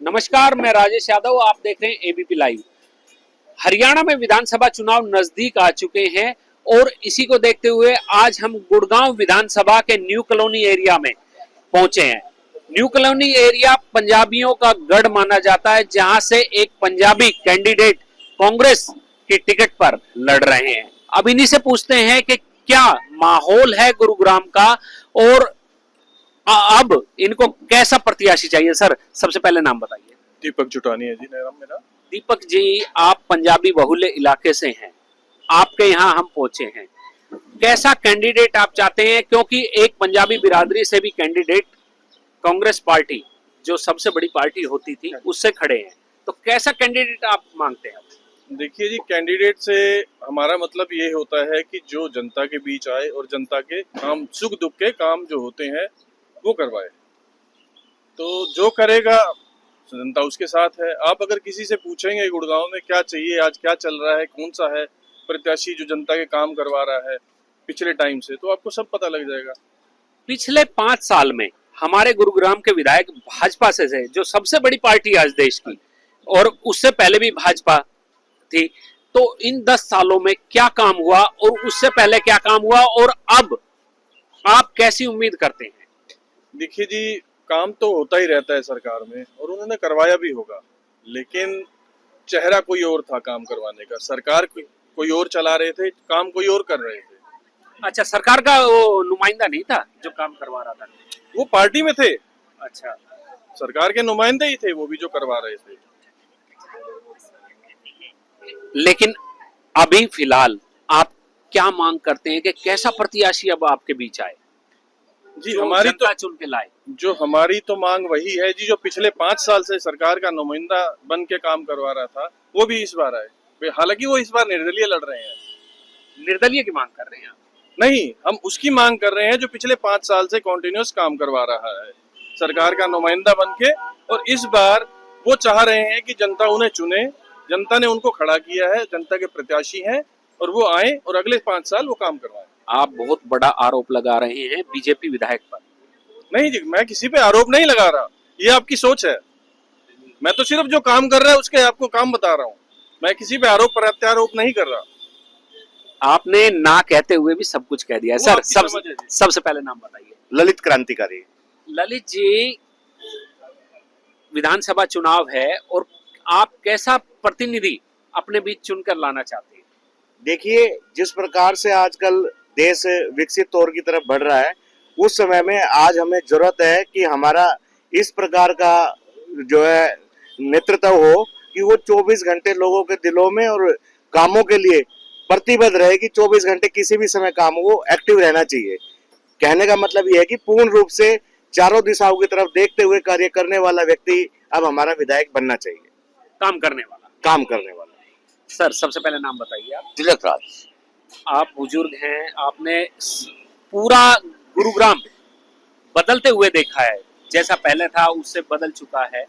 नमस्कार, मैं राजेश यादव। आप देख रहे हैं एबीपी लाइव। हरियाणा में विधानसभा चुनाव नजदीक आ चुके हैं और इसी को देखते हुए आज हम गुड़गांव विधानसभा के न्यू कॉलोनी एरिया में पहुंचे हैं। न्यू कॉलोनी एरिया पंजाबियों का गढ़ माना जाता है, जहां से एक पंजाबी कैंडिडेट कांग्रेस की टिकट पर लड़ रहे हैं। अब इन्हीं से पूछते हैं कि क्या माहौल है गुरुग्राम का और अब इनको कैसा प्रत्याशी चाहिए। सर, सबसे पहले नाम बताइए। दीपक जुटानी है जी नाम मेरा। दीपक जी, आप पंजाबी बहुल्य इलाके से हैं, आपके यहाँ हम पहुंचे हैं। कैसा कैंडिडेट आप चाहते हैं, क्योंकि एक पंजाबी बिरादरी से भी कैंडिडेट कांग्रेस पार्टी जो सबसे बड़ी पार्टी होती थी उससे खड़े हैं, तो कैसा कैंडिडेट आप मांगते हैं? देखिए जी, कैंडिडेट से हमारा मतलब ये होता है कि जो जनता के बीच आए और जनता के काम, सुख दुख के काम जो होते हैं वो करवाए। तो जो करेगा जनता उसके साथ है। आप अगर किसी से पूछेंगे गुड़गांव में क्या चाहिए, आज क्या चल रहा है, कौन सा है प्रत्याशी जो जनता के काम करवा रहा है पिछले टाइम से, तो आपको सब पता लग जाएगा। पिछले 5 साल में हमारे गुरुग्राम के विधायक भाजपा से थे, जो सबसे बड़ी पार्टी आज देश की, और उससे पहले भी भाजपा थी। तो इन 10 सालों में क्या काम हुआ और उससे पहले क्या काम हुआ, और अब आप कैसी उम्मीद करते हैं? देखिए जी, काम तो होता ही रहता है सरकार में और उन्होंने करवाया भी होगा, लेकिन चेहरा कोई और था काम करवाने का। सरकार कोई और चला रहे थे, काम कोई और कर रहे थे। अच्छा, सरकार का वो नुमाइंदा नहीं था जो काम करवा रहा था? वो पार्टी में थे। अच्छा, सरकार के नुमाइंदे ही थे वो भी जो करवा रहे थे। लेकिन अभी फिलहाल आप क्या मांग करते हैं कि कैसा प्रत्याशी अब आपके बीच आए जी? हमारी तो चुन के लाए। जो हमारी तो मांग वही है जी, जो पिछले 5 साल से सरकार का नुमाइंदा बन के काम करवा रहा था वो भी इस बार आए। हालांकि वो इस बार निर्दलीय लड़ रहे हैं। निर्दलीय की मांग कर रहे हैं? नहीं, हम उसकी मांग कर रहे हैं जो पिछले 5 साल से कॉन्टिन्यूस काम करवा रहा है सरकार का नुमाइंदा बन के। और इस बार वो चाह रहे हैं कि जनता उन्हें चुने, जनता ने उनको खड़ा किया है, जनता के प्रत्याशी हैं, और वो आए और अगले 5 साल वो काम करवाएं। आप बहुत बड़ा आरोप लगा रहे हैं बीजेपी विधायक पर। नहीं जी, मैं किसी पे आरोप नहीं लगा रहा, ये आपकी सोच है। मैं तो सिर्फ जो काम कर रहा है उसके आपको काम बता रहा हूँ। मैं किसी पे आरोप प्रत्यारोप नहीं कर रहा। आपने ना कहते हुए भी सब कुछ कह दिया है। सर, सबसे पहले नाम बताइए। ललित क्रांतिकारी। ललित जी, विधानसभा चुनाव है और आप कैसा प्रतिनिधि अपने बीच चुनकर लाना चाहते हैं? देखिए, जिस प्रकार से आजकल देश विकसित तौर की तरफ बढ़ रहा है, उस समय में आज हमें जरूरत है कि हमारा इस प्रकार का जो है नेतृत्व हो कि वो 24 घंटे लोगों के दिलों में और कामों के लिए प्रतिबद्ध रहे कि 24 घंटे किसी भी समय काम हो, वो एक्टिव रहना चाहिए। कहने का मतलब ये है कि पूर्ण रूप से चारों दिशाओं की तरफ देखते हुए कार्य करने वाला व्यक्ति अब हमारा विधायक बनना चाहिए। काम करने वाला। सर, सबसे पहले नाम बताइए आप। तिलक राज। आप बुजुर्ग हैं, आपने पूरा गुरुग्राम बदलते हुए देखा है, जैसा पहले था उससे बदल चुका है।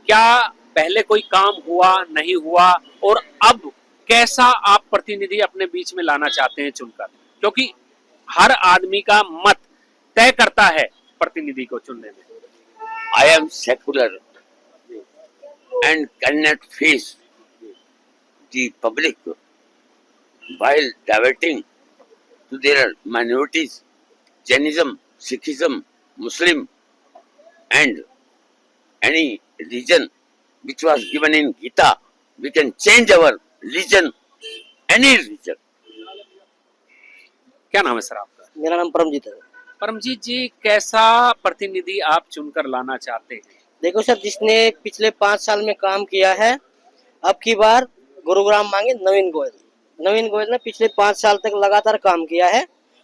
क्या पहले कोई काम हुआ, नहीं हुआ, और अब कैसा आप प्रतिनिधि अपने बीच में लाना चाहते हैं चुनकर? क्योंकि हर आदमी का मत तय करता है प्रतिनिधि को चुनने में। I am secular and cannot face the public while diverting to their minorities, Jainism, Sikhism, Muslim, and any religion which was given in Gita. We can change our religion, any religion. क्या नाम है sir आपका? मेरा नाम परमजीत है। परमजीत जी, कैसा प्रतिनिधि आप चुनकर लाना चाहते हैं? देखो सर, जिसने पिछले 5 साल में काम किया है, अब की बार गुरुग्राम मांगे नवीन गोयल। नवीन गोयल ने पिछले 5 साल तक लगातार काम किया है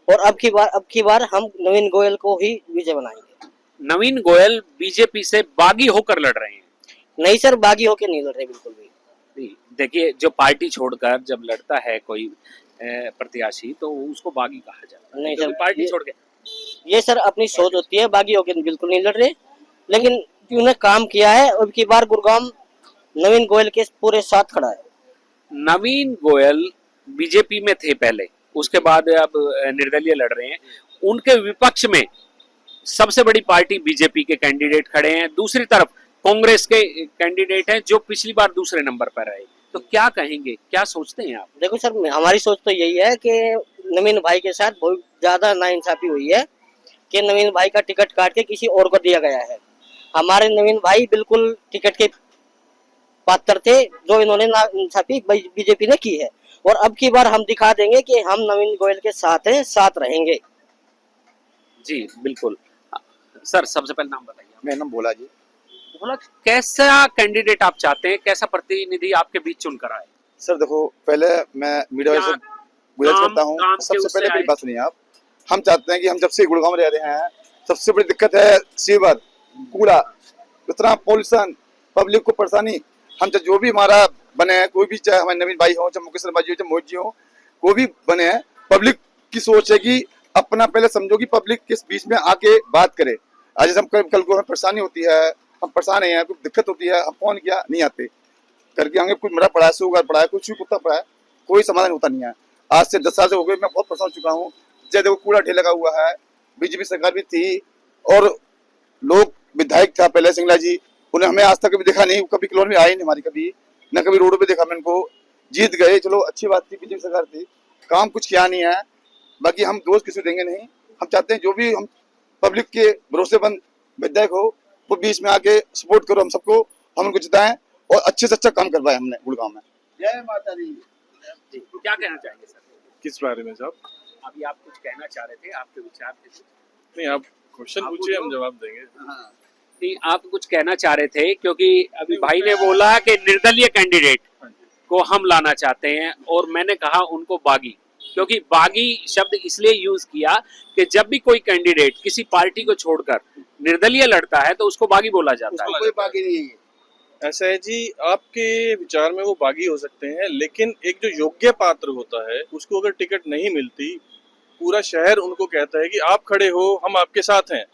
और अब की बार हम नवीन गोयल को ही विजय बनाएंगे। नवीन गोयल बीजेपी से बागी होकर लड़ रहे हैं? नहीं सर, बागी होकर नहीं लड़ रहे बिल्कुल भी। देखिए, जो पार्टी छोड़कर जब लड़ता है कोई प्रत्याशी तो उसको बागी कहा जाता है। नहीं सर, पार्टी छोड़ के ये सर अपनी सोच होती है, बागी होकर बिल्कुल नहीं लड़ रहे, लेकिन उन्होंने काम किया है। अब की बार गुरुग्राम नवीन गोयल के पूरे साथ खड़ा है। नवीन गोयल बीजेपी में थे पहले, उसके बाद अब निर्दलीय लड़ रहे हैं। उनके विपक्ष में सबसे बड़ी पार्टी बीजेपी के कैंडिडेट खड़े हैं, दूसरी तरफ कांग्रेस के कैंडिडेट हैं जो पिछली बार दूसरे नंबर पर रहे, तो क्या कहेंगे, क्या सोचते हैं आप? देखो सर, हमारी सोच तो यही है कि नवीन भाई के साथ बहुत ज्यादा नाइंसाफी हुई है कि नवीन भाई का टिकट काट के किसी और को दिया गया है। हमारे नवीन भाई बिल्कुल टिकट के पात्र थे, जो इन्होंने नाइंसाफी बीजेपी ने की है। और अब की बार हम दिखा देंगे कि हम नवीन गोयल के साथ हैं, साथ रहेंगे। जी बिल्कुल। सर सबसे पहले नाम बताइए। मेरा नाम भोला जी। बोला कैसा कैंडिडेट आप चाहते हैं, कैसा प्रतिनिधि आपके बीच चुनकर आए? सर देखो, पहले मैं मीडिया से गुजारिश करता हूँ, सबसे पहले मेरी बात सुनिए आप। हम चाहते हैं कि हम जब से गुड़गांव में रह रहे हैं, सबसे बड़ी दिक्कत है सीवर, कूड़ा, इतना पॉल्यूशन, पब्लिक को परेशानी। हम जो भी हमारा बने हैं, कोई भी, चाहे हमारे नवीन भाई हो, चाहे मुकेश शर्मा जी हो, चाहे मोहित जी हो, कोई भी बने हैं, पब्लिक की सोच है कि अपना पहले समझो कि पब्लिक किस बीच में आके बात करे। आज जैसे हम कल को हमें परेशानी होती है, हम परेशान हैं, कुछ दिक्कत होती है, हम फोन किया नहीं आते करके, आगे कुछ मरा पड़ा है, शुगर पड़ा है, कुछ भी कुत्ता पड़ा है, कोई समाधान होता नहीं है। आज से 10 साल से हो गए, मैं बहुत परेशान हो चुका हूँ। जैसे देखो कूड़ा ढेर लगा हुआ है, बीजेपी सरकार भी थी और लोग विधायक था पहले सिंगला जी, उन्हें हमें आज तक कभी देखा नहीं, कभी कॉलोनी में आए नहीं हमारी, कभी न कभी रोड पे देखा। मैं उनको जीत गए, चलो अच्छी बात थी, बीजेपी सरकार थी, काम कुछ किया नहीं है। बाकी हम दोष किसी को देंगे नहीं। हम चाहते हैं जो भी हम पब्लिक के भरोसेमंद विधायक हो, वो बीच में आके सपोर्ट करो हम सबको, हम उनको जिताएं और अच्छे से अच्छा काम करवाए हमने गुड़गांव में। जय माता दी। क्या कहना चाहेंगे सर? किस बारे में साहब? अभी आप कुछ कहना चाह रहे थे, आपके विचार थे? नहीं, आप क्वेश्चन पूछिए, हम जवाब देंगे। नहीं, आप कुछ कहना चाह रहे थे, क्योंकि अभी भाई ने बोला कि निर्दलीय कैंडिडेट को हम लाना चाहते हैं, और मैंने कहा उनको बागी, क्योंकि बागी शब्द इसलिए यूज किया कि जब भी कोई कैंडिडेट किसी पार्टी को छोड़कर निर्दलीय लड़ता है तो उसको बागी बोला जाता है। कोई बाकी नहीं है। ऐसा है जी, आपके विचार में वो बागी हो सकते हैं, लेकिन एक जो योग्य पात्र होता है उसको अगर टिकट नहीं मिलती, पूरा शहर उनको कहता है कि आप खड़े हो, हम आपके साथ हैं,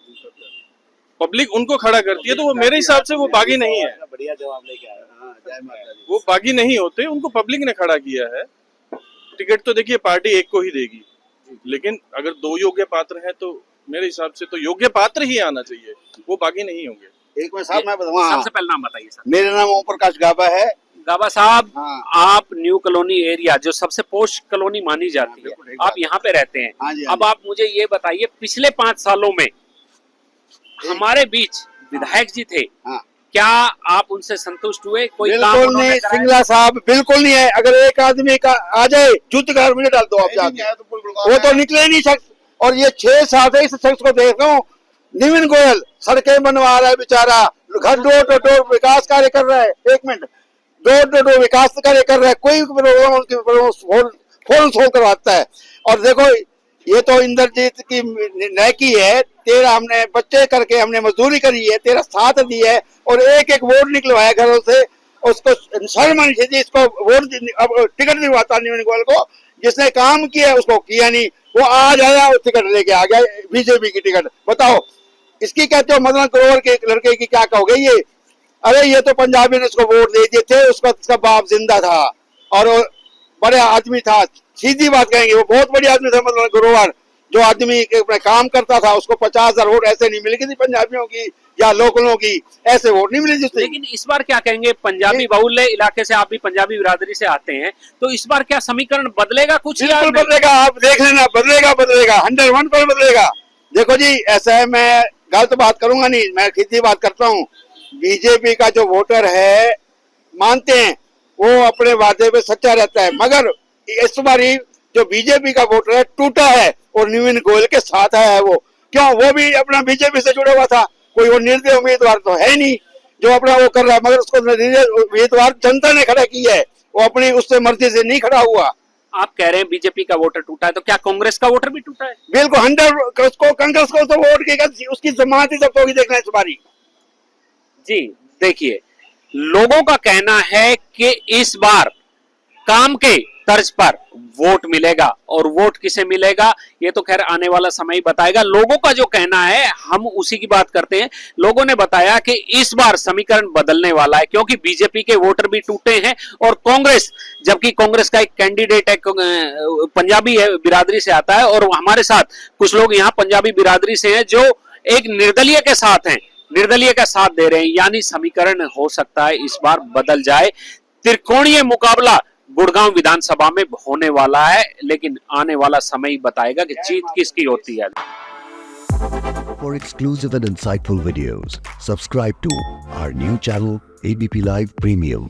पब्लिक उनको खड़ा करती है, तो वो मेरे हिसाब से वो बागी नहीं है। बढ़िया जवाब लेके आए। हाँ, जय माता दी। वो बागी नहीं होते, उनको पब्लिक ने खड़ा किया है। टिकट तो देखिए पार्टी एक को ही देगी, लेकिन अगर 2 योग्य पात्र हैं तो मेरे हिसाब से तो योग्य पात्र ही आना चाहिए, वो बागी नहीं होंगे। एक मिनट साहब, मैं बताऊँ। सबसे पहले नाम बताइए सर। मेरा नाम ओम प्रकाश गाबा है। गाबा साहब, हाँ। आप न्यू कॉलोनी एरिया, जो सबसे पोश कॉलोनी मानी जाती है, आप यहाँ पे रहते हैं। हाँ जी, अब आप मुझे ये बताइए, पिछले 5 सालों में हमारे बीच विधायक जी थे, हाँ। क्या आप उनसे संतुष्ट हुए? कोई काम बिल्कुल उन्होंने नहीं, कराया? सिंगला साहब बिल्कुल नहीं है। अगर एक आदमी का आ जाए, जूत का मुझे डाल दो आप जाके, वो तो निकले नहीं शख्स। और ये 6 साल से इस शख्स को देख रहा हूँ, नवीन गोयल सड़कें बनवा रहा है बेचारा, घर डोर टू डोर विकास कार्य कर रहा है। 1 मिनट, डोर टू डोर विकास कार्य कर रहा है, कोई प्रॉब्लम उनकी फौरन सोल्व करवाता है। और देखो, ये तो इंद्रजीत की नेकी है, तेरा हमने बच्चे करके हमने मजदूरी करी है, तेरा साथ दिया है, और एक एक वोट निकलवाया घरों से, उसको शर्म आनी चाहिए। इसको वोट अब टिकट दिलवाता नवीन गोयल को, जिसने काम किया उसको किया नहीं, वो आज आया और टिकट लेके आ गया, बीजेपी की टिकट। बताओ, इसकी कहते हो मदन करोवर के लड़के की क्या कहोगे ये? अरे ये तो पंजाबी ने उसको वोट दे दिए थे, उसका बाप जिंदा था और बड़े आदमी था। सीधी बात कहेंगे, वो बहुत बड़ी आदमी था मदन करोवर, जो आदमी काम करता था, उसको 50,000 वोट ऐसे नहीं मिली थी पंजाबियों की या लोकलों की, ऐसे वोट नहीं मिली जिससे। लेकिन इस बार क्या कहेंगे, पंजाबी बहुल्य इलाके से, आप भी पंजाबी बिरादरी से आते हैं, तो इस बार क्या समीकरण बदलेगा कुछ? बिल्कुल बदलेगा, आप देख लेना, बदलेगा 101% बदलेगा। देखो जी, ऐसा है, मैं गलत बात करूंगा नहीं, मैं सीधी बात करता हूँ। बीजेपी का जो वोटर है, मानते हैं वो अपने वादे पे सच्चा रहता है, मगर इस बार जो बीजेपी का वोटर है टूटा है और नवीन गोयल के साथ आया है। वो क्यों? वो भी अपना बीजेपी से जुड़ा हुआ था, कोई वो निर्दलीय उम्मीदवार तो है नहीं जो अपना वो कर रहा है, मगर उसको निर्दलीय उम्मीदवार जनता ने खड़ा किया है, वो अपनी उससे मर्जी से नहीं खड़ा हुआ। आप कह रहे हैं बीजेपी का वोटर टूटा है, तो क्या कांग्रेस का वोटर भी टूटा है? बिल्कुल 100, उसको कांग्रेस को तो वोट की उसकी जमानत ही सब होगी, देखना इस बारी। जी देखिए, लोगों का कहना है कि इस बार काम के तर्ज पर वोट मिलेगा, और वोट किसे मिलेगा ये तो खैर आने वाला समय ही बताएगा। लोगों का जो कहना है हम उसी की बात करते हैं। लोगों ने बताया कि इस बार समीकरण बदलने वाला है, क्योंकि बीजेपी के वोटर भी टूटे हैं और कांग्रेस, जबकि कांग्रेस का एक कैंडिडेट है पंजाबी है बिरादरी से आता है, और हमारे साथ कुछ लोग यहाँ पंजाबी बिरादरी से हैं जो एक निर्दलीय के साथ हैं, निर्दलीय का साथ दे रहे हैं, यानी समीकरण हो सकता है इस बार बदल जाए। त्रिकोणीय मुकाबला गुड़गांव विधानसभा में होने वाला है, लेकिन आने वाला समय ही बताएगा कि जीत किसकी होती है। For exclusive and insightful videos, subscribe to our new channel ABP Live Premium.